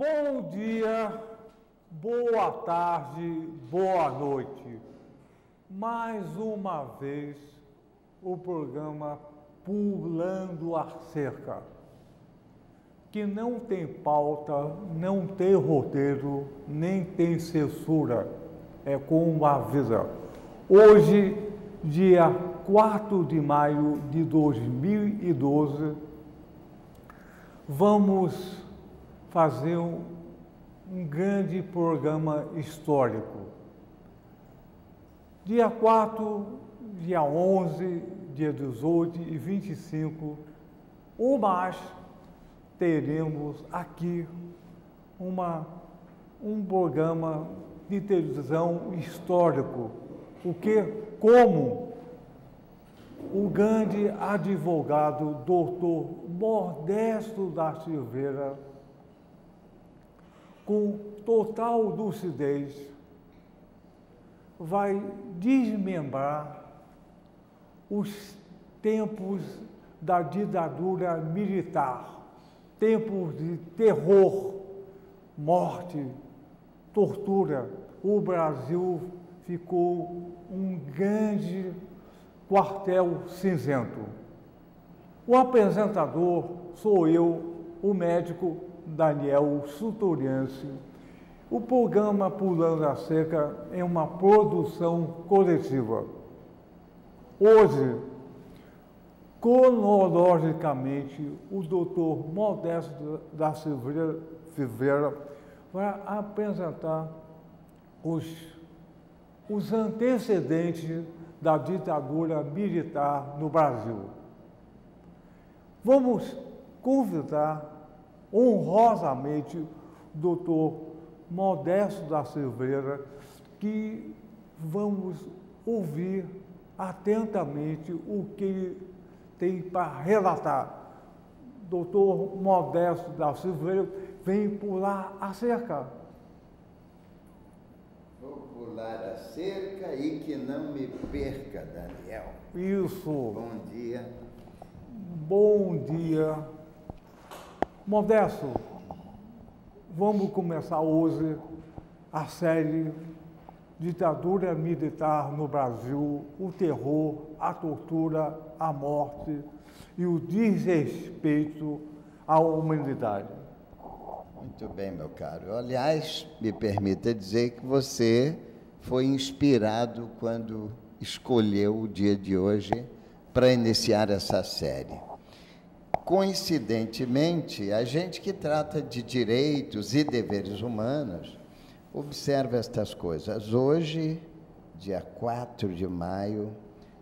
Bom dia, boa tarde, boa noite. Mais uma vez, o programa Pulando a Cerca, que não tem pauta, não tem roteiro, nem tem censura, é como avisa. Hoje, dia 4 de maio de 2012, vamos fazer um grande programa histórico. Dia 4, dia 11, dia 18 e 25, ou mais, teremos aqui um programa de televisão histórico, como o grande advogado Dr. Modesto da Silveira, com total lucidez, vai desmembrar os tempos da ditadura militar, tempos de terror, morte, tortura. O Brasil ficou um grande quartel cinzento. O apresentador sou eu, o médico Daniel Suturiense. O programa Pulando a Cerca é uma produção coletiva. Hoje, cronologicamente, o doutor Modesto da Silveira vai apresentar os antecedentes da ditadura militar no Brasil. Vamos convidar honrosamente o doutor Modesto da Silveira, que vamos ouvir atentamente o que ele tem para relatar. Doutor Modesto da Silveira, vem pular a cerca. Vou pular a cerca e que não me perca, Daniel. Isso. Bom dia. Bom dia. Modesto, vamos começar hoje a série Ditadura Militar no Brasil, o terror, a tortura, a morte e o desrespeito à humanidade. Muito bem, meu caro. Aliás, me permita dizer que você foi inspirado quando escolheu o dia de hoje para iniciar essa série. Coincidentemente, a gente que trata de direitos e deveres humanos observa estas coisas. Hoje, dia 4 de maio,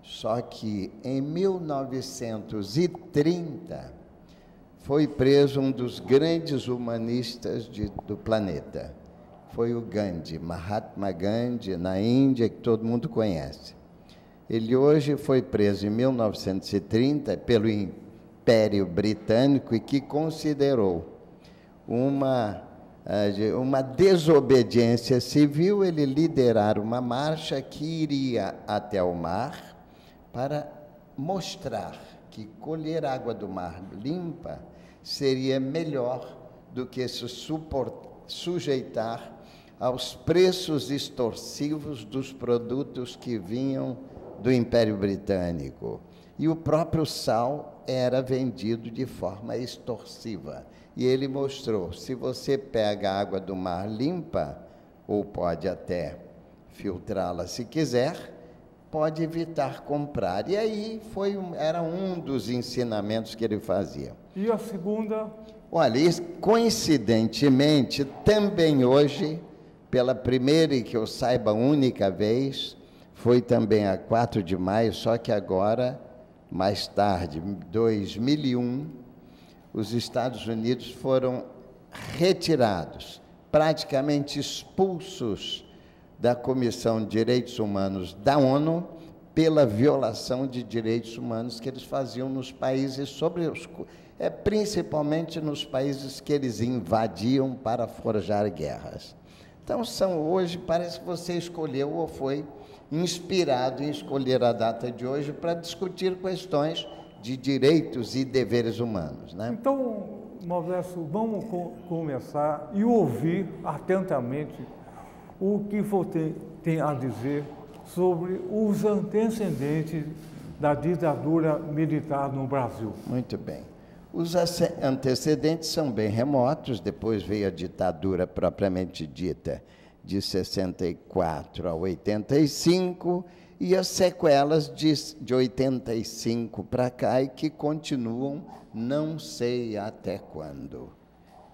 só que em 1930 foi preso um dos grandes humanistas do planeta. Foi o Gandhi, Mahatma Gandhi, na Índia, que todo mundo conhece. Ele hoje foi preso em 1930 pelo Império Britânico e que considerou uma desobediência civil ele liderar uma marcha que iria até o mar para mostrar que colher água do mar limpa seria melhor do que se sujeitar aos preços extorsivos dos produtos que vinham do Império Britânico. E o próprio sal era vendido de forma extorsiva. E ele mostrou, se você pega a água do mar limpa, ou pode até filtrá-la se quiser, pode evitar comprar. E aí era um dos ensinamentos que ele fazia. E a segunda? Olha, coincidentemente, também hoje, pela primeira e que eu saiba única vez, foi também a 4 de maio, só que agora, mais tarde, em 2001, os Estados Unidos foram retirados, praticamente expulsos da Comissão de Direitos Humanos da ONU pela violação de direitos humanos que eles faziam nos países, principalmente nos países que eles invadiam para forjar guerras. Então, hoje, parece que você escolheu ou foi inspirado em escolher a data de hoje para discutir questões de direitos e deveres humanos, né? Então, Modesto, vamos começar e ouvir atentamente o que você tem a dizer sobre os antecedentes da ditadura militar no Brasil. Muito bem. Os antecedentes são bem remotos, depois veio a ditadura propriamente dita, de 64 a 85, e as sequelas de 85 para cá e que continuam, não sei até quando.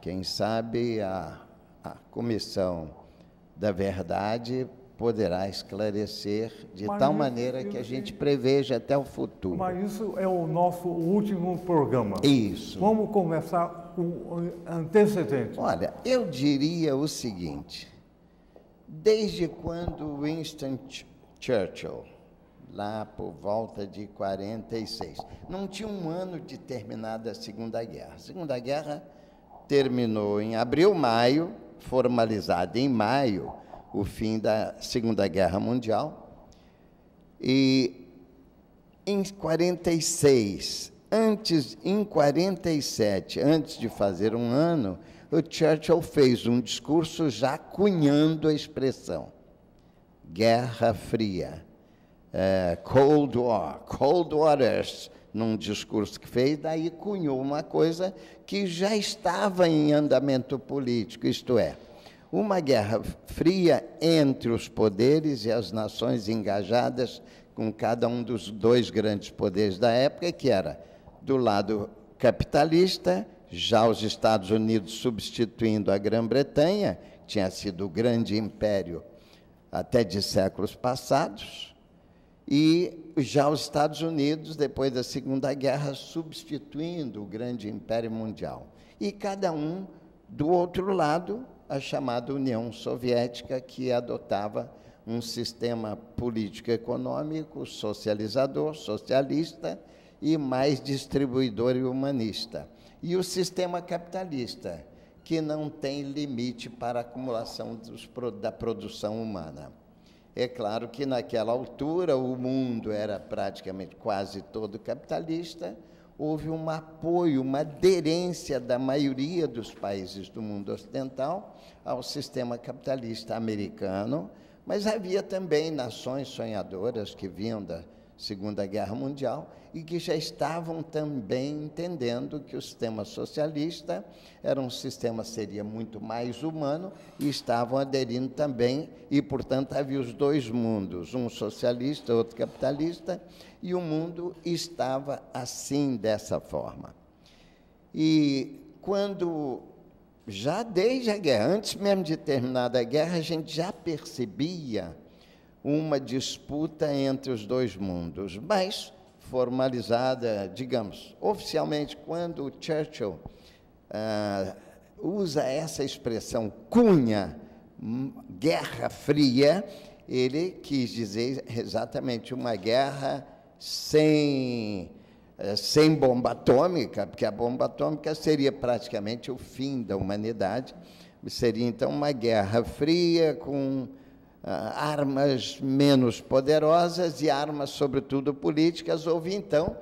Quem sabe a Comissão da Verdade poderá esclarecer de tal maneira que a gente preveja até o futuro. Mas isso é o nosso último programa. Isso. Vamos começar com antecedentes. Olha, eu diria o seguinte, desde quando Winston Churchill, lá por volta de 46, não tinha um ano de terminada a Segunda Guerra. A Segunda Guerra terminou em abril, maio, formalizada em maio, o fim da Segunda Guerra Mundial. E em 46, em 47, antes de fazer um ano, o Churchill fez um discurso já cunhando a expressão Guerra Fria, Cold War, Cold Waters, num discurso que fez, daí cunhou uma coisa que já estava em andamento político, isto é, uma guerra fria entre os poderes e as nações engajadas com cada um dos dois grandes poderes da época, que era, do lado capitalista, já os Estados Unidos substituindo a Grã-Bretanha, tinha sido o grande império até de séculos passados, e já os Estados Unidos, depois da Segunda Guerra, substituindo o grande império mundial. E cada um, do outro lado, a chamada União Soviética, que adotava um sistema político-econômico socializador, socialista e mais distribuidor e humanista. E o sistema capitalista, que não tem limite para a acumulação da produção humana. É claro que, naquela altura, o mundo era praticamente quase todo capitalista, houve um apoio, uma aderência da maioria dos países do mundo ocidental ao sistema capitalista americano, mas havia também nações sonhadoras que vinham da Segunda Guerra Mundial e que já estavam também entendendo que o sistema socialista era um sistema seria muito mais humano e estavam aderindo também e, portanto, havia os dois mundos, um socialista, outro capitalista, e o mundo estava assim, dessa forma. E quando, já desde a guerra, antes mesmo de terminar a guerra, a gente já percebia uma disputa entre os dois mundos, mas formalizada, digamos, oficialmente, quando o Churchill usa essa expressão, cunha, Guerra Fria, ele quis dizer exatamente uma guerra sem bomba atômica, porque a bomba atômica seria praticamente o fim da humanidade, seria então uma guerra fria com armas menos poderosas e armas, sobretudo, políticas. Houve, então,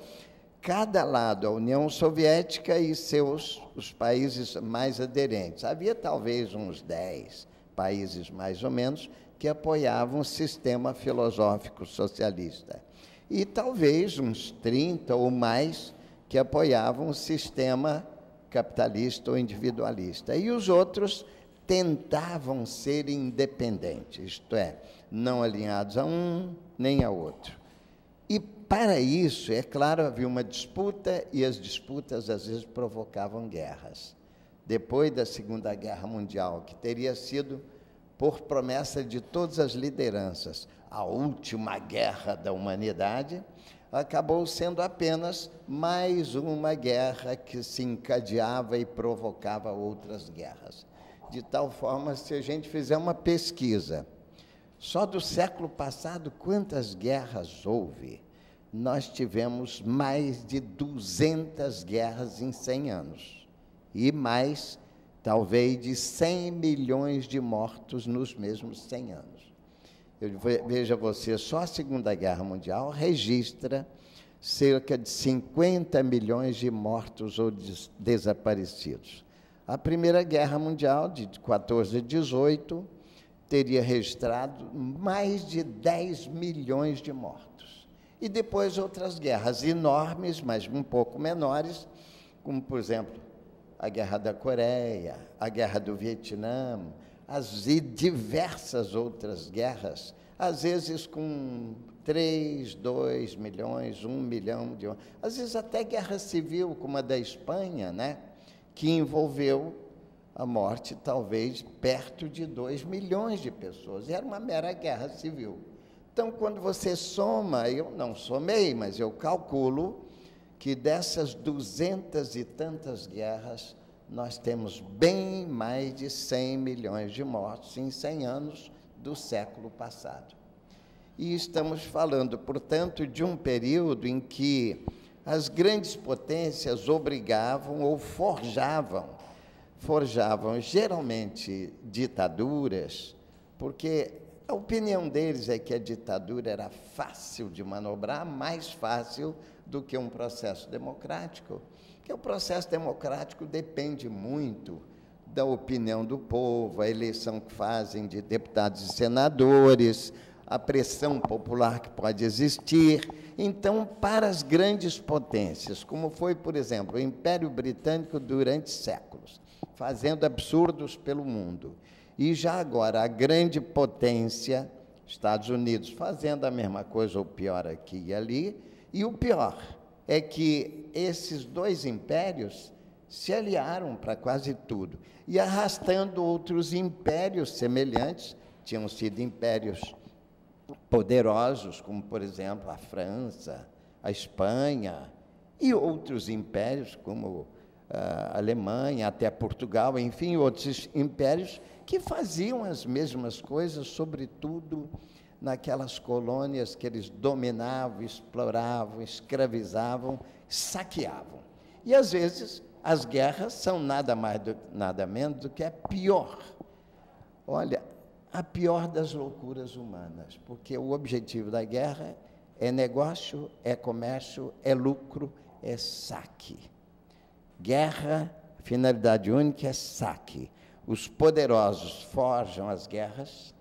cada lado, a União Soviética e os países mais aderentes. Havia, talvez, uns 10 países, mais ou menos, que apoiavam o sistema filosófico socialista. E, talvez, uns 30 ou mais que apoiavam o sistema capitalista ou individualista. E os outros tentavam ser independentes, isto é, não alinhados a um nem a outro. E, para isso, é claro, havia uma disputa, e as disputas, às vezes, provocavam guerras. Depois da Segunda Guerra Mundial, que teria sido, por promessa de todas as lideranças, a última guerra da humanidade, acabou sendo apenas mais uma guerra que se encadeava e provocava outras guerras. De tal forma, se a gente fizer uma pesquisa, só do século passado, quantas guerras houve? Nós tivemos mais de 200 guerras em 100 anos. E mais, talvez, de 100 milhões de mortos nos mesmos 100 anos. Veja você, só a Segunda Guerra Mundial registra cerca de 50 milhões de mortos ou desaparecidos. A Primeira Guerra Mundial, de 14 a 18, teria registrado mais de 10 milhões de mortos. E depois outras guerras enormes, mas um pouco menores, como, por exemplo, a Guerra da Coreia, a Guerra do Vietnã, as diversas outras guerras, às vezes com 3, 2 milhões, 1 milhão de... Às vezes até guerra civil, como a da Espanha, né? Que envolveu a morte, talvez, perto de 2 milhões de pessoas. Era uma mera guerra civil. Então, quando você soma, eu não somei, mas eu calculo que dessas 200 e tantas guerras, nós temos bem mais de 100 milhões de mortos em 100 anos do século passado. E estamos falando, portanto, de um período em que as grandes potências obrigavam ou forjavam geralmente ditaduras, porque a opinião deles é que a ditadura era fácil de manobrar, mais fácil do que um processo democrático, porque o processo democrático depende muito da opinião do povo, a eleição que fazem de deputados e senadores, a pressão popular que pode existir. Então, para as grandes potências, como foi, por exemplo, o Império Britânico durante séculos, fazendo absurdos pelo mundo, e já agora a grande potência, Estados Unidos, fazendo a mesma coisa ou pior aqui e ali, e o pior é que esses dois impérios se aliaram para quase tudo, e arrastando outros impérios semelhantes, tinham sido impérios poderosos, como, por exemplo, a França, a Espanha, e outros impérios, como a Alemanha, até Portugal, enfim, outros impérios que faziam as mesmas coisas, sobretudo naquelas colônias que eles dominavam, exploravam, escravizavam, saqueavam. E, às vezes, as guerras são nada mais, nada menos do que a pior. Olha, a pior das loucuras humanas, porque o objetivo da guerra é negócio, é comércio, é lucro, é saque. Guerra, finalidade única é saque. Os poderosos forjam as guerras,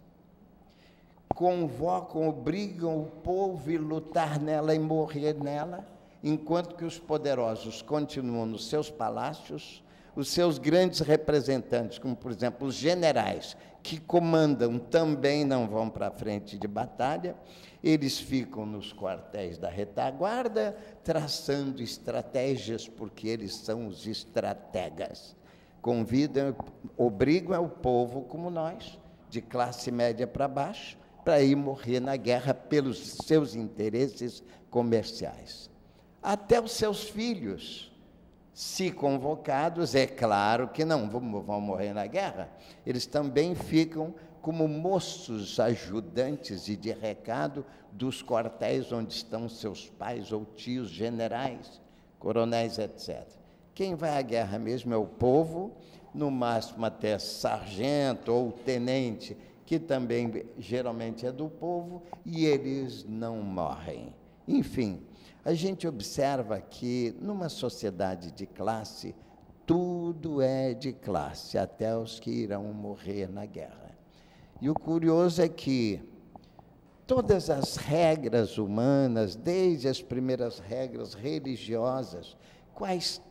convocam, obrigam o povo a lutar nela e morrer nela, enquanto que os poderosos continuam nos seus palácios, os seus grandes representantes, como, por exemplo, os generais, que comandam, também não vão para a frente de batalha, eles ficam nos quartéis da retaguarda, traçando estratégias, porque eles são os estrategas. Convidam, obrigam o povo, como nós, de classe média para baixo, para ir morrer na guerra pelos seus interesses comerciais. Até os seus filhos, se convocados, é claro que não vão morrer na guerra, eles também ficam como moços ajudantes e de recado dos quartéis onde estão seus pais ou tios generais, coronéis, etc. Quem vai à guerra mesmo é o povo, no máximo até sargento ou tenente, que também geralmente é do povo, e eles não morrem. Enfim, a gente observa que, numa sociedade de classe, tudo é de classe, até os que irão morrer na guerra. E o curioso é que todas as regras humanas, desde as primeiras regras religiosas,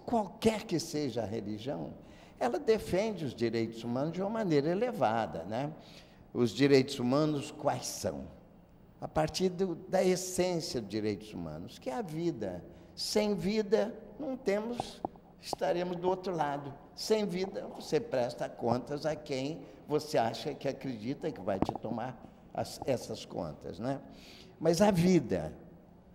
qualquer que seja a religião, ela defende os direitos humanos de uma maneira elevada, né? Os direitos humanos quais são? A partir da essência dos direitos humanos, que é a vida. Sem vida, não temos, estaremos do outro lado. Sem vida, você presta contas a quem você acha que acredita que vai te tomar essas contas, né? Mas a vida,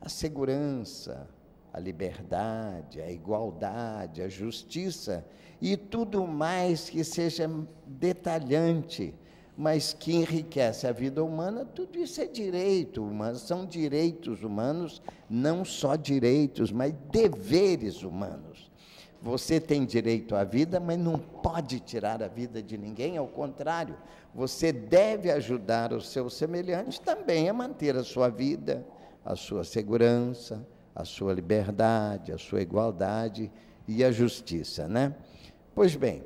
a segurança, a liberdade, a igualdade, a justiça e tudo mais que seja detalhante, mas que enriquece a vida humana, tudo isso é direito humano, são direitos humanos, não só direitos, mas deveres humanos. Você tem direito à vida, mas não pode tirar a vida de ninguém, ao contrário, você deve ajudar os seus semelhantes também a manter a sua vida, a sua segurança, a sua liberdade, a sua igualdade e a justiça, né? Pois bem,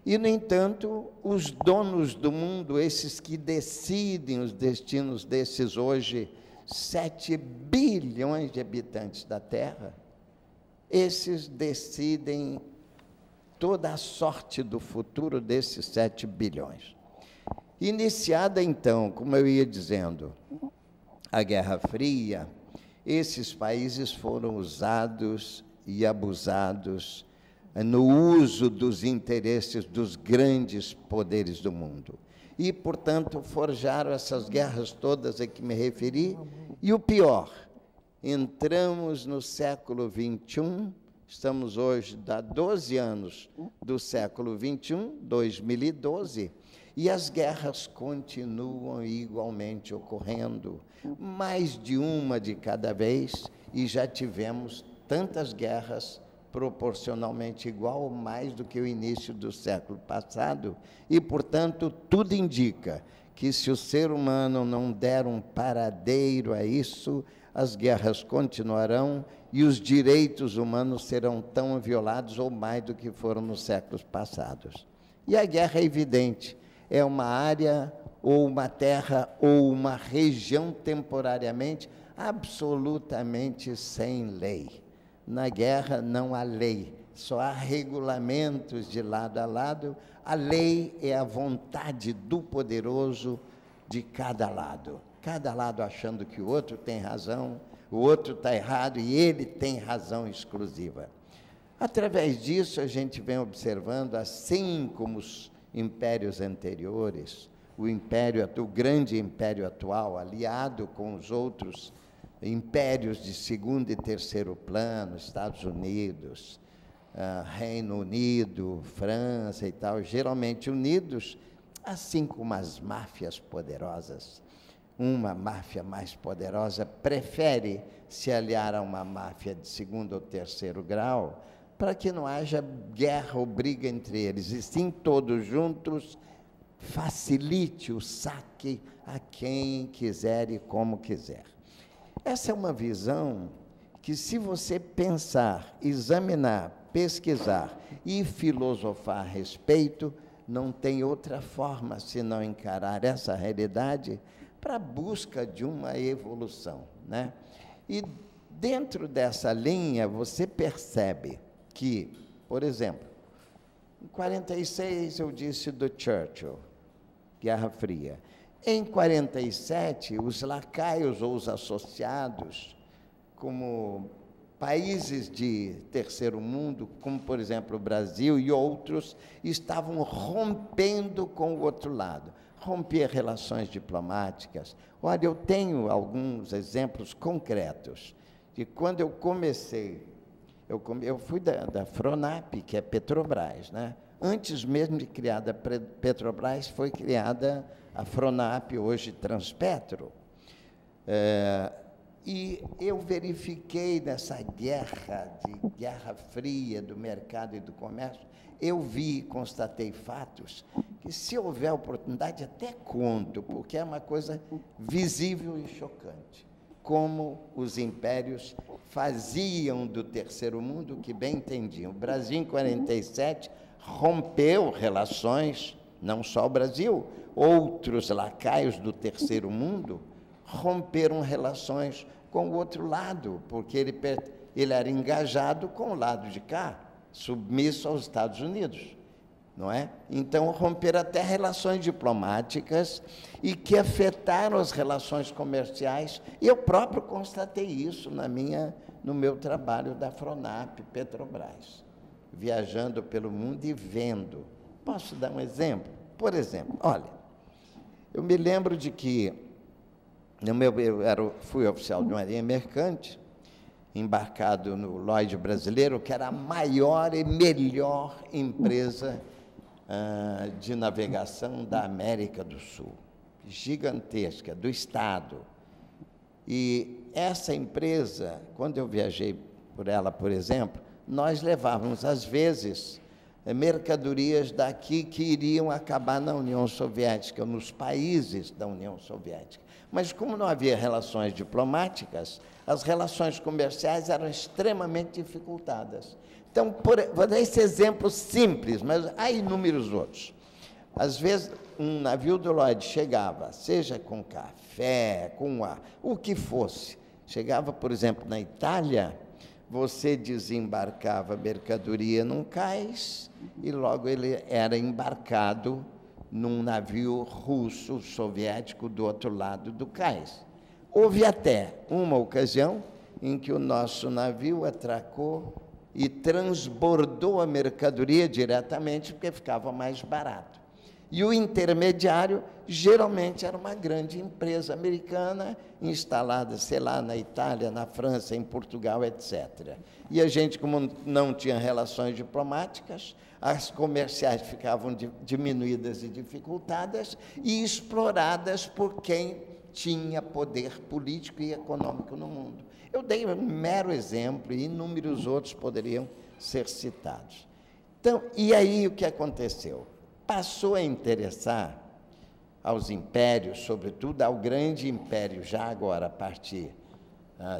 e, no entanto, os donos do mundo, esses que decidem os destinos desses hoje 7 bilhões de habitantes da Terra, esses decidem toda a sorte do futuro desses 7 bilhões. Iniciada, então, como eu ia dizendo, a Guerra Fria, esses países foram usados e abusados no uso dos interesses dos grandes poderes do mundo. E, portanto, forjaram essas guerras todas a que me referi. E o pior, entramos no século XXI, estamos hoje há 12 anos do século XXI, 2012, e as guerras continuam igualmente ocorrendo, mais de uma de cada vez, e já tivemos tantas guerras proporcionalmente igual ou mais do que o início do século passado, e, portanto, tudo indica que, se o ser humano não der um paradeiro a isso, as guerras continuarão e os direitos humanos serão tão violados ou mais do que foram nos séculos passados. E a guerra é evidente, é uma área ou uma terra ou uma região temporariamente absolutamente sem lei. Na guerra não há lei, só há regulamentos de lado a lado. A lei é a vontade do poderoso de cada lado achando que o outro tem razão, o outro está errado e ele tem razão exclusiva. Através disso, a gente vem observando, assim como os impérios anteriores, o grande império atual, aliado com os outros impérios de segundo e terceiro plano, Estados Unidos, Reino Unido, França e tal, geralmente unidos, assim como as máfias poderosas. Uma máfia mais poderosa prefere se aliar a uma máfia de segundo ou terceiro grau para que não haja guerra ou briga entre eles, e sim todos juntos facilite o saque a quem quiser e como quiser. Essa é uma visão que, se você pensar, examinar, pesquisar e filosofar a respeito, não tem outra forma senão encarar essa realidade para a busca de uma evolução, né? E dentro dessa linha, você percebe que, por exemplo, em 46 eu disse do Churchill, Guerra Fria. Em 47, os lacaios ou os associados, como países de terceiro mundo, como, por exemplo, o Brasil e outros, estavam rompendo com o outro lado, romper relações diplomáticas. Olha, eu tenho alguns exemplos concretos de quando eu comecei, eu fui da Fronap, que é Petrobras, né? Antes mesmo de criada a Petrobras, foi criada a Fronap, hoje Transpetro. E eu verifiquei nessa guerra fria do mercado e do comércio, eu vi e constatei fatos que, se houver oportunidade, até conto, porque é uma coisa visível e chocante, como os impérios faziam do terceiro mundo o que bem entendiam. O Brasil, em 47, rompeu relações, não só o Brasil, outros lacaios do terceiro mundo romperam relações com o outro lado, porque ele era engajado com o lado de cá, submisso aos Estados Unidos, não é? Então, romperam até relações diplomáticas e que afetaram as relações comerciais, e eu próprio constatei isso no meu trabalho da Fronap, Petrobras, viajando pelo mundo e vendo. Posso dar um exemplo? Por exemplo, olha, eu me lembro de que fui oficial de marinha mercante, embarcado no Lloyd brasileiro, que era a maior e melhor empresa de navegação da América do Sul, gigantesca, do Estado. E essa empresa, quando eu viajei por ela, por exemplo, nós levávamos, às vezes, mercadorias daqui que iriam acabar na União Soviética, nos países da União Soviética. Mas como não havia relações diplomáticas, as relações comerciais eram extremamente dificultadas. Então, vou dar esse exemplo simples, mas há inúmeros outros. Às vezes, um navio do Lloyd chegava, seja com café, com o que fosse, chegava, por exemplo, na Itália, você desembarcava mercadoria num cais e logo ele era embarcado num navio russo, soviético, do outro lado do cais. Houve até uma ocasião em que o nosso navio atracou e transbordou a mercadoria diretamente, porque ficava mais barato. E o intermediário, geralmente, era uma grande empresa americana, instalada, sei lá, na Itália, na França, em Portugal, etc. E a gente, como não tinha relações diplomáticas, as comerciais ficavam diminuídas e dificultadas e exploradas por quem tinha poder político e econômico no mundo. Eu dei um mero exemplo, e inúmeros outros poderiam ser citados. Então, e aí o que aconteceu? Passou a interessar aos impérios, sobretudo ao grande império, já agora a partir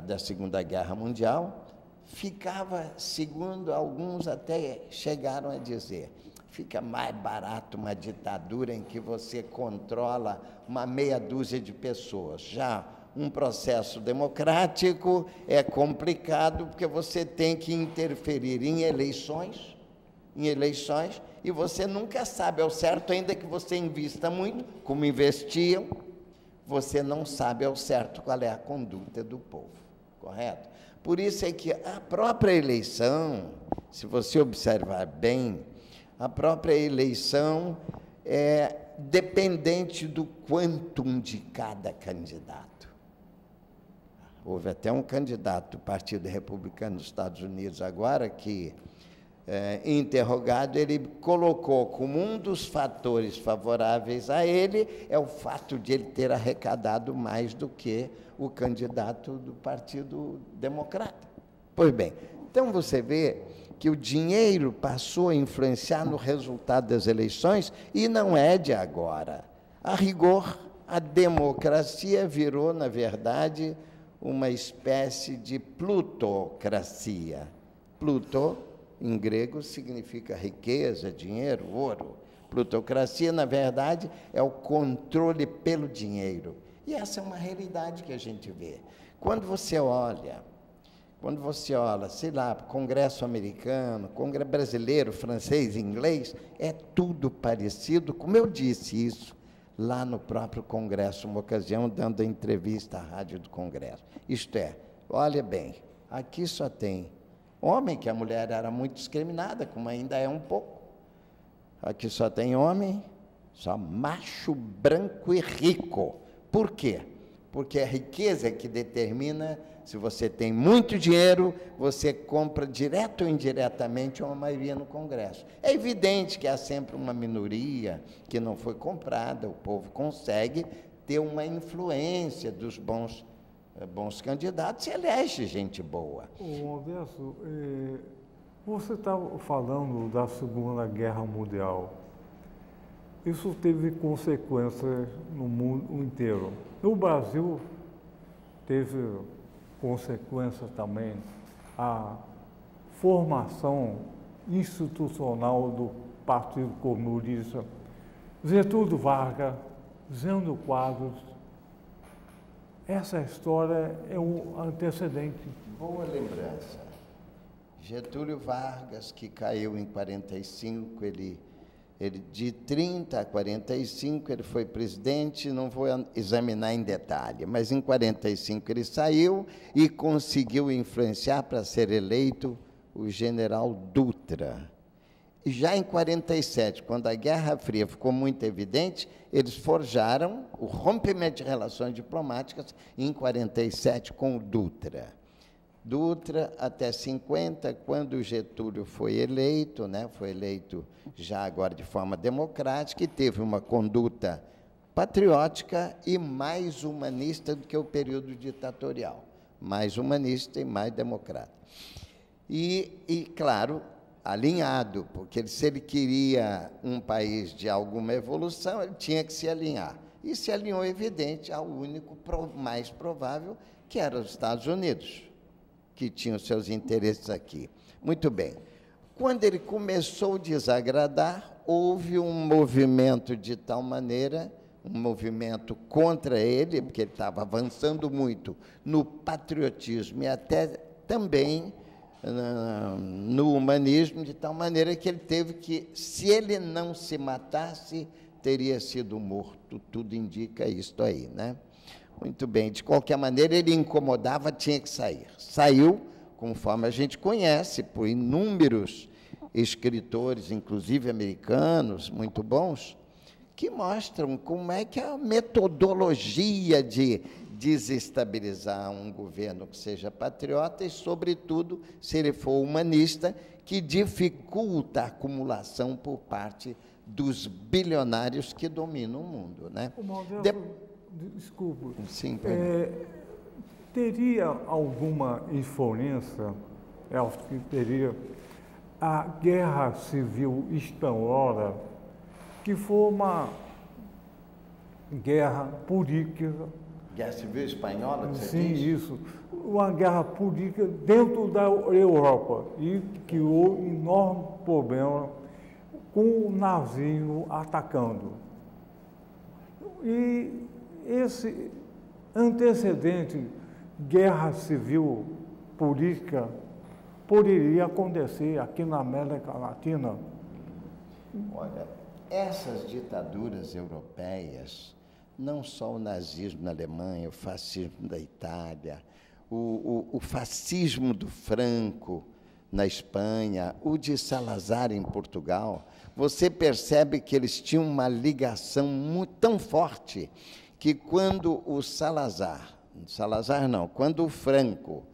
da Segunda Guerra Mundial, ficava, segundo alguns até chegaram a dizer, fica mais barato uma ditadura em que você controla uma meia dúzia de pessoas. Já um processo democrático é complicado, porque você tem que interferir em eleições, e você nunca sabe ao certo, ainda que você invista muito, como investiam, você não sabe ao certo qual é a conduta do povo, correto? Por isso é que a própria eleição, se você observar bem, a própria eleição é dependente do quantum de cada candidato. Houve até um candidato do Partido Republicano dos Estados Unidos agora que, interrogado, ele colocou como um dos fatores favoráveis a ele é o fato de ele ter arrecadado mais do que o candidato do Partido Democrata. Pois bem, então você vê que o dinheiro passou a influenciar no resultado das eleições e não é de agora. A rigor, a democracia virou, na verdade, uma espécie de plutocracia. Pluto, em grego, significa riqueza, dinheiro, ouro. Plutocracia, na verdade, é o controle pelo dinheiro. E essa é uma realidade que a gente vê. Quando você olha, sei lá, Congresso americano, Congresso brasileiro, francês, inglês, é tudo parecido, como eu disse isso lá no próprio Congresso, uma ocasião, dando a entrevista à Rádio do Congresso. Isto é, olha bem, aqui só tem homem, que a mulher era muito discriminada, como ainda é um pouco. Aqui só tem homem, só macho, branco e rico. Por quê? Porque a riqueza é que determina se você tem muito dinheiro, você compra direto ou indiretamente uma maioria no Congresso. É evidente que há sempre uma minoria que não foi comprada, o povo consegue ter uma influência dos bons candidatos e elege gente boa. Ô, Alberto, você estava falando da Segunda Guerra Mundial. Isso teve consequências no mundo inteiro. No Brasil, teve consequências também a formação institucional do Partido Comunista, Getúlio Vargas, Jânio Quadros. Essa história é um antecedente. Boa lembrança. Getúlio Vargas, que caiu em 45, ele de 30 a 45 ele foi presidente, não vou examinar em detalhe, mas em 45 ele saiu e conseguiu influenciar para ser eleito o general Dutra. E já em 47, quando a Guerra Fria ficou muito evidente, eles forjaram o rompimento de relações diplomáticas em 47 com o Dutra. Dutra até 50, quando o Getúlio foi eleito, foi eleito já agora de forma democrática e teve uma conduta patriótica e mais humanista do que o período ditatorial, mais humanista e mais democrático. E claro, alinhado, porque se ele queria um país de alguma evolução, ele tinha que se alinhar. E se alinhou, evidente, ao único mais provável, que era os Estados Unidos, que tinham seus interesses aqui. Muito bem. Quando ele começou a desagradar, houve um movimento de tal maneira, um movimento contra ele, porque ele estava avançando muito no patriotismo e até também no humanismo, de tal maneira que ele teve que, se ele não se matasse, teria sido morto. Tudo indica isto aí, né? Muito bem, de qualquer maneira, ele incomodava, tinha que sair. Saiu, conforme a gente conhece, por inúmeros escritores, inclusive americanos, muito bons, que mostram como é que a metodologia de desestabilizar um governo que seja patriota e, sobretudo, se ele for humanista, que dificulta a acumulação por parte dos bilionários que dominam o mundo, né? Desculpe. Sim, teria alguma influência, acho que teria, a Guerra Civil Espanhola, que foi uma guerra política. Guerra Civil Espanhola, que você Sim, diz? isso. Uma guerra política dentro da Europa e que houve um enorme problema com o nazismo atacando. E esse antecedente, guerra civil política, poderia acontecer aqui na América Latina? Olha, essas ditaduras europeias, não só o nazismo na Alemanha, o fascismo da Itália, o fascismo do Franco na Espanha, o de Salazar em Portugal, você percebe que eles tinham uma ligação tão forte que quando o quando o Franco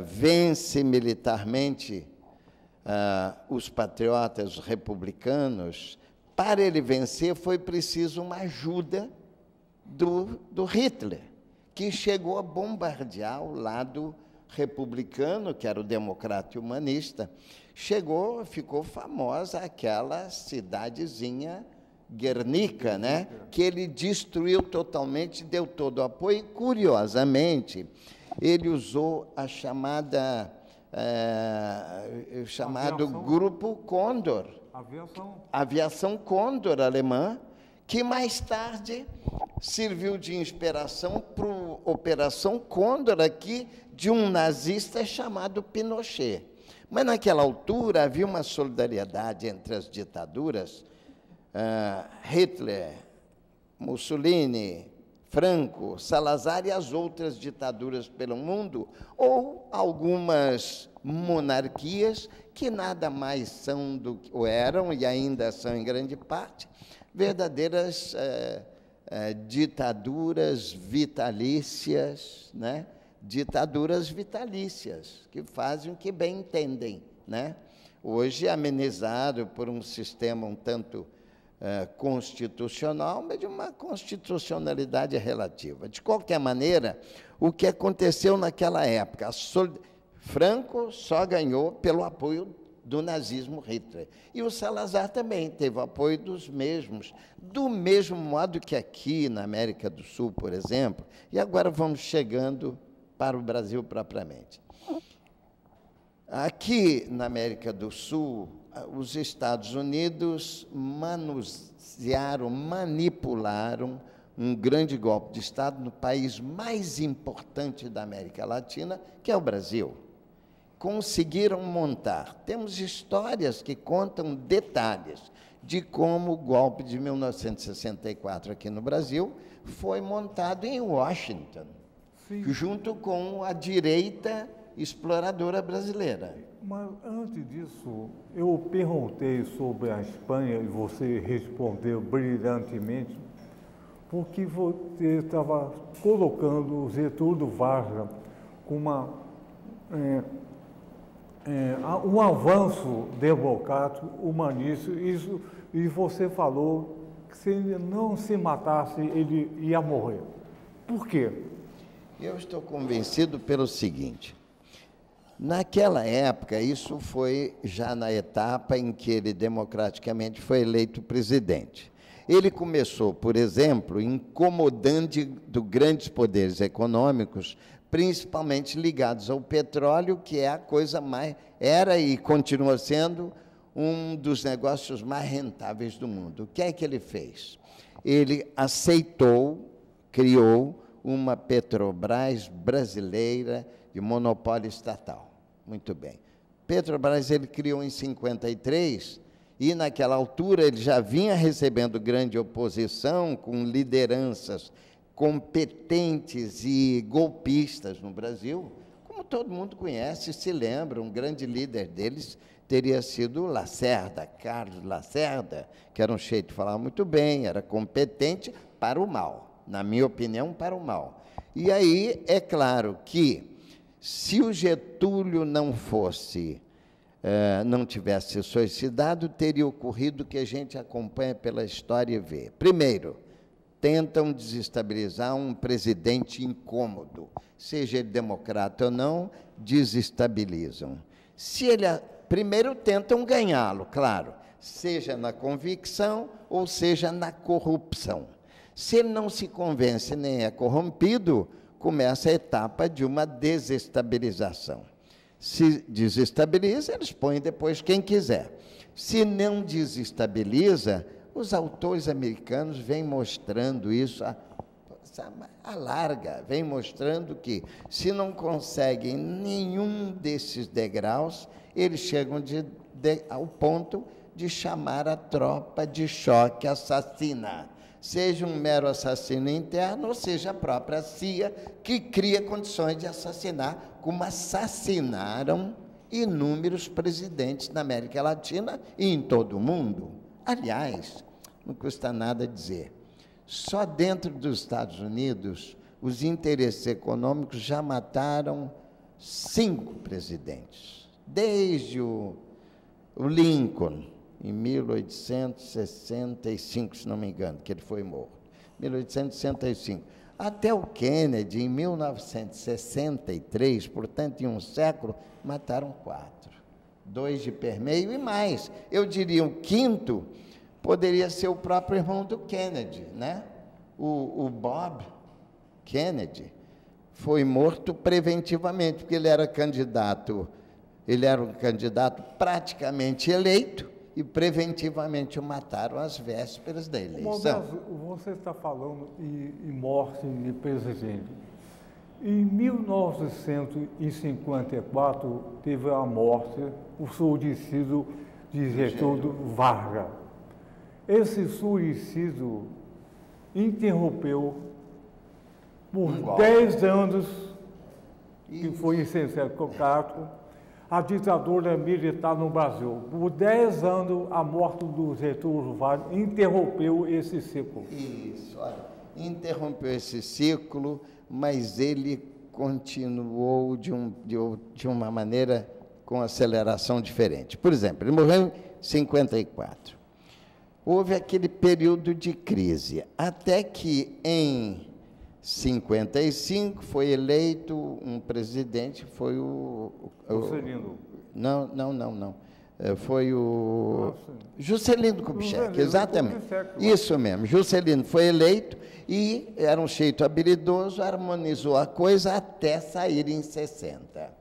vence militarmente os patriotas republicanos, para ele vencer foi preciso uma ajuda do Hitler, que chegou a bombardear o lado republicano, que era o democrata e humanista. Ficou famosa aquela cidadezinha Guernica, né? Que ele destruiu totalmente, deu todo o apoio, e, curiosamente, ele usou a chamado Grupo Condor, aviação Condor alemã, que mais tarde serviu de inspiração para a Operação Condor aqui de um nazista chamado Pinochet. Mas naquela altura havia uma solidariedade entre as ditaduras, Hitler, Mussolini, Franco, Salazar e as outras ditaduras pelo mundo, ou algumas monarquias que nada mais são do que, ou eram e ainda são em grande parte, verdadeiras ditaduras vitalícias, né? Ditaduras vitalícias, que fazem o que bem entendem, né? Hoje amenizado por um sistema um tanto constitucional, mas de uma constitucionalidade relativa. De qualquer maneira, o que aconteceu naquela época? Franco só ganhou pelo apoio do nazismo Hitler. E o Salazar também teve o apoio dos mesmos, do mesmo modo que aqui na América do Sul, por exemplo, e agora vamos chegando para o Brasil propriamente. Aqui na América do Sul, os Estados Unidos manipularam um grande golpe de Estado no país mais importante da América Latina, que é o Brasil. Conseguiram montar. Temos histórias que contam detalhes de como o golpe de 1964 aqui no Brasil foi montado em Washington, junto com a direita exploradora brasileira. Mas antes disso, eu perguntei sobre a Espanha e você respondeu brilhantemente, porque você estava colocando o Getúlio Vargas com um avanço democrático, humanista, e você falou que se ele não se matasse, ele ia morrer. Por quê? Eu estou convencido pelo seguinte: Naquela época, isso foi já na etapa em que ele democraticamente foi eleito presidente. Ele começou, por exemplo, incomodando grandes poderes econômicos, principalmente ligados ao petróleo, que é a coisa mais, era e continua sendo um dos negócios mais rentáveis do mundo. O que é que ele fez? Ele aceitou, criou uma Petrobras brasileira de monopólio estatal. Muito bem. Petrobras ele criou em 53 e, naquela altura, ele já vinha recebendo grande oposição com lideranças competentes e golpistas no Brasil, como todo mundo conhece, se lembra, um grande líder deles teria sido Lacerda, Carlos Lacerda, que era um cheio de falar muito bem, era competente para o mal, na minha opinião, para o mal. E aí, é claro que, se o Getúlio não tivesse suicidado, teria ocorrido o que a gente acompanha pela história e vê. Primeiro, tentam desestabilizar um presidente incômodo, seja ele democrata ou não, desestabilizam. Primeiro tentam ganhá-lo, claro, seja na convicção ou seja na corrupção. Se ele não se convence nem é corrompido, começa a etapa de uma desestabilização. Se desestabiliza, eles põem depois quem quiser. Se não desestabiliza, os autores americanos vêm mostrando isso à larga, vêm mostrando que, se não conseguem nenhum desses degraus, eles chegam ao ponto de chamar a tropa de choque assassina, seja um mero assassino interno, ou seja a própria CIA, que cria condições de assassinar, como assassinaram inúmeros presidentes na América Latina e em todo o mundo. Aliás, não custa nada dizer, só dentro dos Estados Unidos, os interesses econômicos já mataram 5 presidentes, desde o Lincoln, em 1865, se não me engano, que ele foi morto, 1865, até o Kennedy, em 1963, portanto, em um século, mataram 4, 2 de permeio e mais. Eu diria o 5º poderia ser o próprio irmão do Kennedy, né? O Bob Kennedy foi morto preventivamente, porque ele era um candidato praticamente eleito, e preventivamente o mataram às vésperas da eleição. Você está falando em morte de presidente. Em 1954, teve a morte, o suicídio de Getúlio Vargas. Esse suicídio interrompeu por 10 anos, que foi em 64, a ditadura militar no Brasil. Por 10 anos, a morte do Getúlio Vargas interrompeu esse ciclo. Isso, olha, interrompeu esse ciclo, mas ele continuou de uma maneira com aceleração diferente. Por exemplo, ele morreu em 54. Houve aquele período de crise, até que em 55 foi eleito um presidente, foi Juscelino. Não. Foi o Juscelino Kubitschek, exatamente. Isso mesmo, Juscelino foi eleito e era um jeito habilidoso, harmonizou a coisa até sair em 60.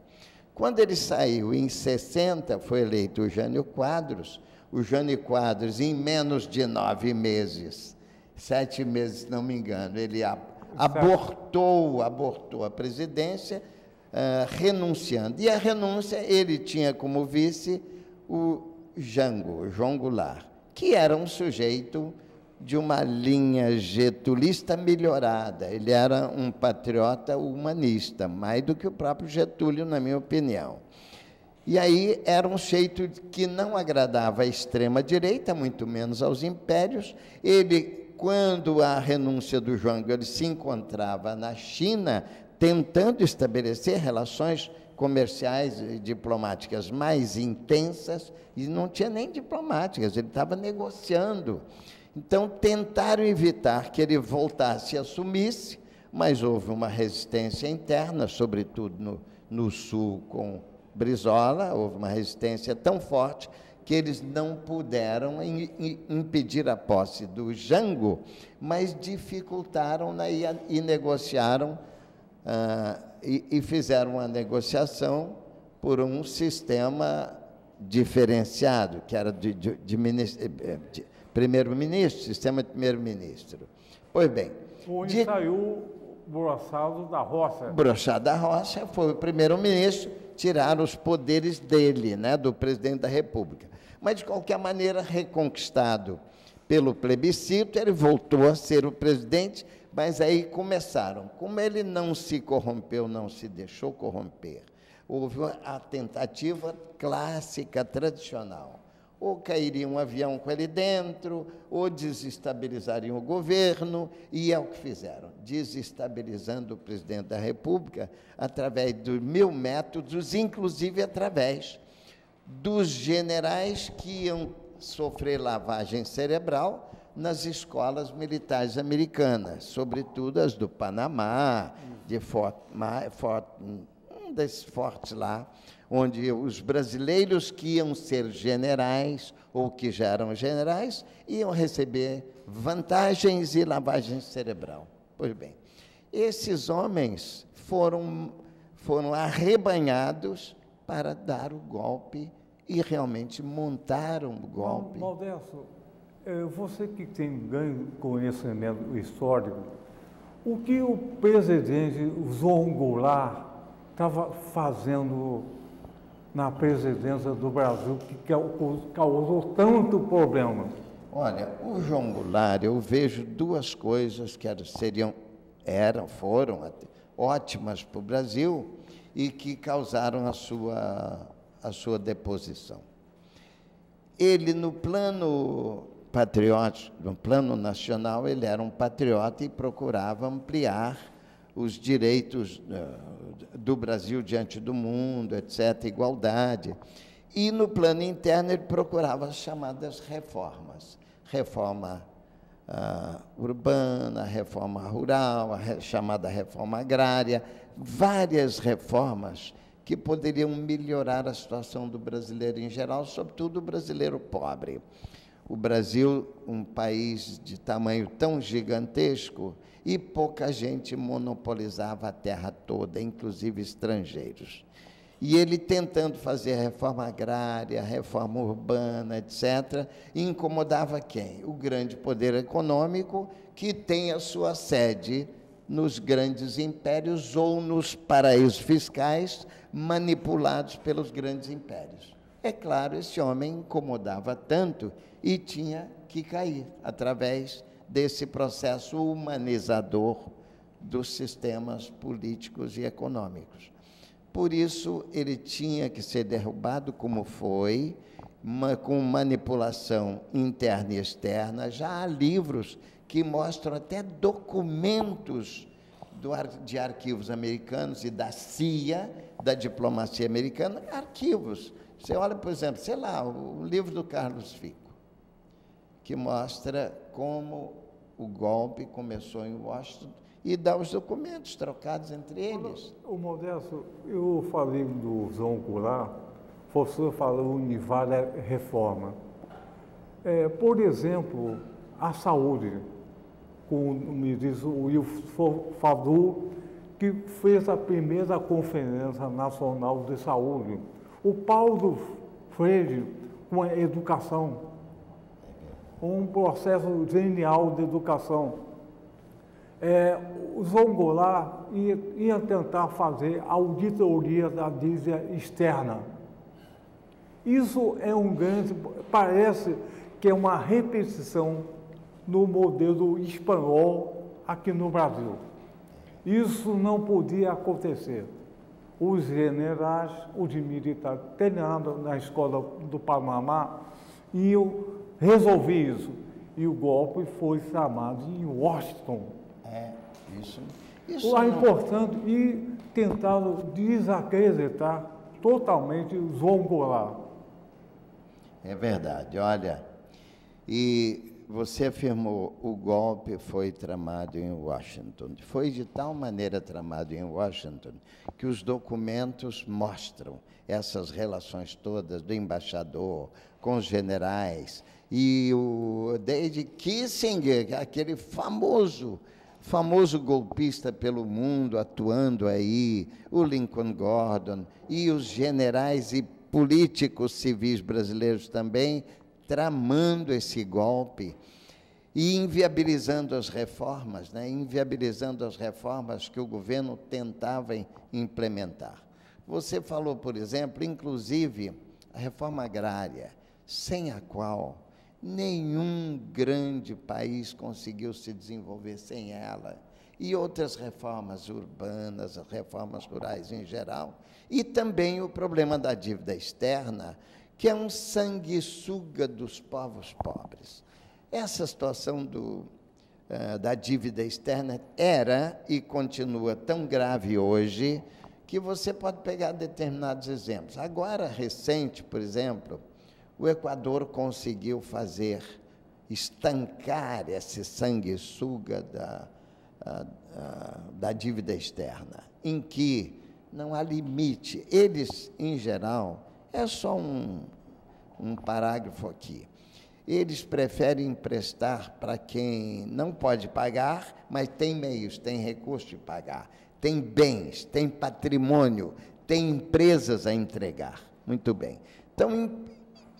Quando ele saiu em 60, foi eleito o Jânio Quadros. O Jânio Quadros, em menos de 9 meses, 7 meses, se não me engano, ele abortou a presidência, renunciando. E a renúncia, ele tinha como vice o João Goulart, que era um sujeito de uma linha getulista melhorada. Ele era um patriota humanista, mais do que o próprio Getúlio, na minha opinião. E aí era um jeito que não agradava à extrema-direita, muito menos aos impérios. Ele, quando a renúncia do João, ele se encontrava na China, tentando estabelecer relações comerciais e diplomáticas mais intensas, e não tinha nem diplomáticas, ele estava negociando. Então, tentaram evitar que ele voltasse e assumisse, mas houve uma resistência interna, sobretudo no Sul, com Brizola, houve uma resistência tão forte que eles não puderam impedir a posse do Jango, mas dificultaram e negociaram, e fizeram uma negociação por um sistema diferenciado, que era de primeiro-ministro, sistema de primeiro-ministro. Pois bem... Onde saiu Brossado da Roça. Brossado da Roça foi o primeiro-ministro, tiraram os poderes dele, né, do presidente da República. Mas, de qualquer maneira, reconquistado pelo plebiscito, ele voltou a ser o presidente, mas aí começaram. Como ele não se corrompeu, não se deixou corromper, houve a tentativa clássica, tradicional. Ou cairia um avião com ele dentro, ou desestabilizariam o governo, e é o que fizeram, desestabilizando o presidente da República através de 1000 métodos, inclusive através dos generais que iam sofrer lavagem cerebral nas escolas militares americanas, sobretudo as do Panamá, de um desses fortes lá, onde os brasileiros que iam ser generais, ou que já eram generais, iam receber vantagens e lavagem cerebral. Pois bem, esses homens foram arrebanhados para dar o golpe e realmente montaram o golpe. Modesto, você que tem grande conhecimento histórico, o que o presidente João Goulart estava fazendo na presidência do Brasil que causou tanto problema? Olha, o João Goulart, eu vejo duas coisas que foram ótimas para o Brasil e que causaram a sua deposição. Ele, no plano patriótico, no plano nacional, ele era um patriota e procurava ampliar os direitos do Brasil diante do mundo, etc., igualdade. E, no plano interno, ele procurava as chamadas reformas. Reforma urbana, reforma rural, chamada reforma agrária, várias reformas que poderiam melhorar a situação do brasileiro em geral, sobretudo o brasileiro pobre. O Brasil, um país de tamanho tão gigantesco, e pouca gente monopolizava a terra toda, inclusive estrangeiros. E ele tentando fazer reforma agrária, reforma urbana, etc., incomodava quem? O grande poder econômico, que tem a sua sede nos grandes impérios ou nos paraísos fiscais manipulados pelos grandes impérios. É claro, esse homem incomodava tanto e tinha que cair através desse processo humanizador dos sistemas políticos e econômicos. Por isso, ele tinha que ser derrubado, como foi, com manipulação interna e externa. Já há livros que mostram até documentos de arquivos americanos e da CIA, da diplomacia americana, arquivos. Você olha, por exemplo, sei lá, o livro do Carlos Fico, que mostra como o golpe começou em Washington e dá os documentos trocados entre eles. O Modesto, eu falei do João Goulart, você falou em várias reformas. Por exemplo, a saúde, como me diz o Wilson Fadul, que fez a primeira Conferência Nacional de Saúde. O Paulo Freire, com a educação, um processo genial de educação. O João Goulart ia tentar fazer auditoria da dívida externa. Isso é parece que é uma repetição no modelo espanhol aqui no Brasil. Isso não podia acontecer. Os generais, os militares, treinados na escola do Panamá, iam resolver isso. E o golpe foi chamado em Washington. Isso é importante, e tentaram desacreditar totalmente o João Goulart. É verdade, olha, e você afirmou, o golpe foi tramado em Washington. Foi de tal maneira tramado em Washington que os documentos mostram essas relações todas do embaixador com os generais e o David Kissinger, aquele famoso golpista pelo mundo atuando aí, o Lincoln Gordon e os generais e políticos civis brasileiros também tramando esse golpe e inviabilizando as reformas, né? Inviabilizando as reformas que o governo tentava implementar. Você falou, por exemplo, inclusive, a reforma agrária, sem a qual nenhum grande país conseguiu se desenvolver sem ela, e outras reformas urbanas, as reformas rurais em geral, e também o problema da dívida externa, que é um sanguessuga dos povos pobres. Essa situação da dívida externa era e continua tão grave hoje que você pode pegar determinados exemplos. Agora, recente, por exemplo, o Equador conseguiu estancar esse sanguessuga da dívida externa, em que não há limite. Eles, em geral, é só um parágrafo aqui. Eles preferem emprestar para quem não pode pagar, mas tem meios, tem recurso de pagar, tem bens, tem patrimônio, tem empresas a entregar. Muito bem. Então,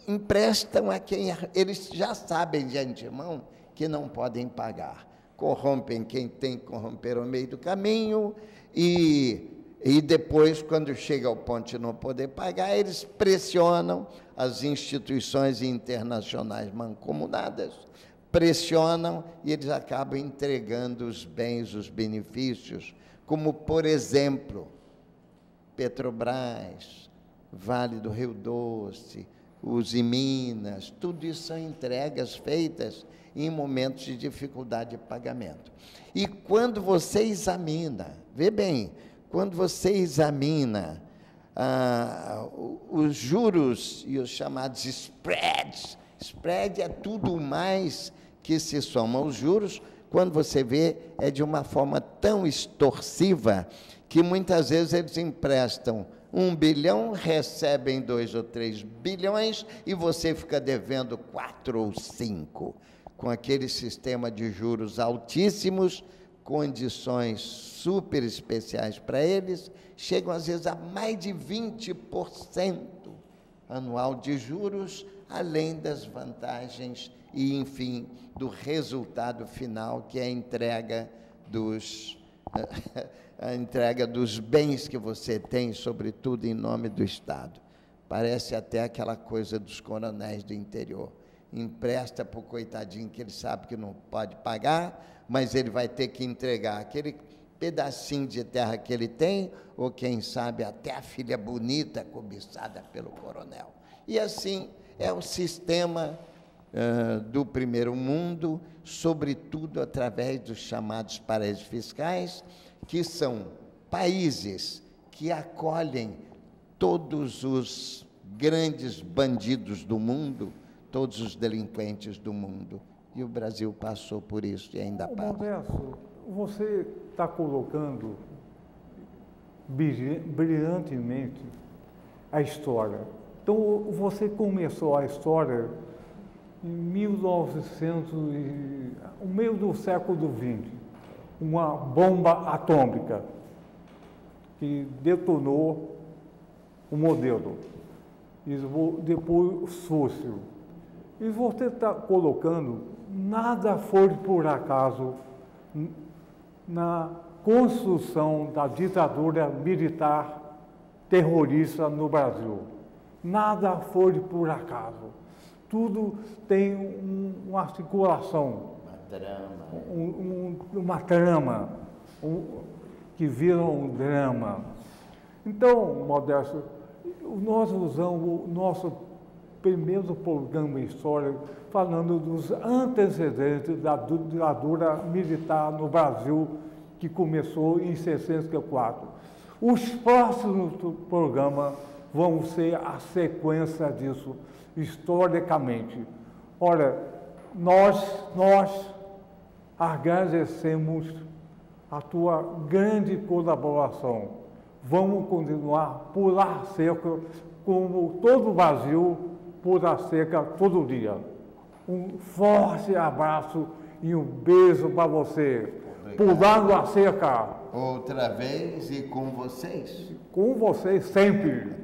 emprestam a quem eles já sabem de antemão que não podem pagar. Corrompem quem tem que corromper ao meio do caminho e depois, quando chega ao ponto de não poder pagar, eles pressionam as instituições internacionais mancomunadas, pressionam e eles acabam entregando os bens, os benefícios, como, por exemplo, Petrobras, Vale do Rio Doce, Uzi Minas, tudo isso são entregas feitas em momentos de dificuldade de pagamento. E quando você examina, vê bem, quando você examina os juros e os chamados spreads, spread é tudo mais que se soma aos juros, quando você vê, é de uma forma tão extorsiva que muitas vezes eles emprestam 1 bilhão, recebem 2 ou 3 bilhões e você fica devendo 4 ou 5, com aquele sistema de juros altíssimos, condições super especiais para eles, chegam às vezes a mais de 20% anual de juros, além das vantagens e, enfim, do resultado final, que é a entrega dos bens que você tem, sobretudo em nome do Estado. Parece até aquela coisa dos coronéis do interior. Empresta para o coitadinho que ele sabe que não pode pagar, mas ele vai ter que entregar aquele pedacinho de terra que ele tem, ou quem sabe até a filha bonita cobiçada pelo coronel. E assim é o sistema do primeiro mundo, sobretudo através dos chamados paraísos fiscais, que são países que acolhem todos os grandes bandidos do mundo, todos os delinquentes do mundo. E o Brasil passou por isso e ainda passa. Modesto, você está colocando brilhantemente a história. Então, você começou a história em 1900, no meio do século XX, uma bomba atômica que detonou o modelo, e depois fóssil. E você está colocando, nada foi por acaso na construção da ditadura militar terrorista no Brasil. Nada foi por acaso. Tudo tem uma articulação. Uma trama, que vira um drama. Então, Modesto, nós usamos o nosso primeiro programa histórico falando dos antecedentes da ditadura militar no Brasil, que começou em 64. Os próximos programas vão ser a sequência disso, historicamente. Ora, nós agradecemos a tua grande colaboração. Vamos continuar pular cerca, como todo o Brasil pula cerca todo dia. Um forte abraço e um beijo para você. Obrigado. Pulando a cerca. Outra vez e com vocês. Com vocês sempre.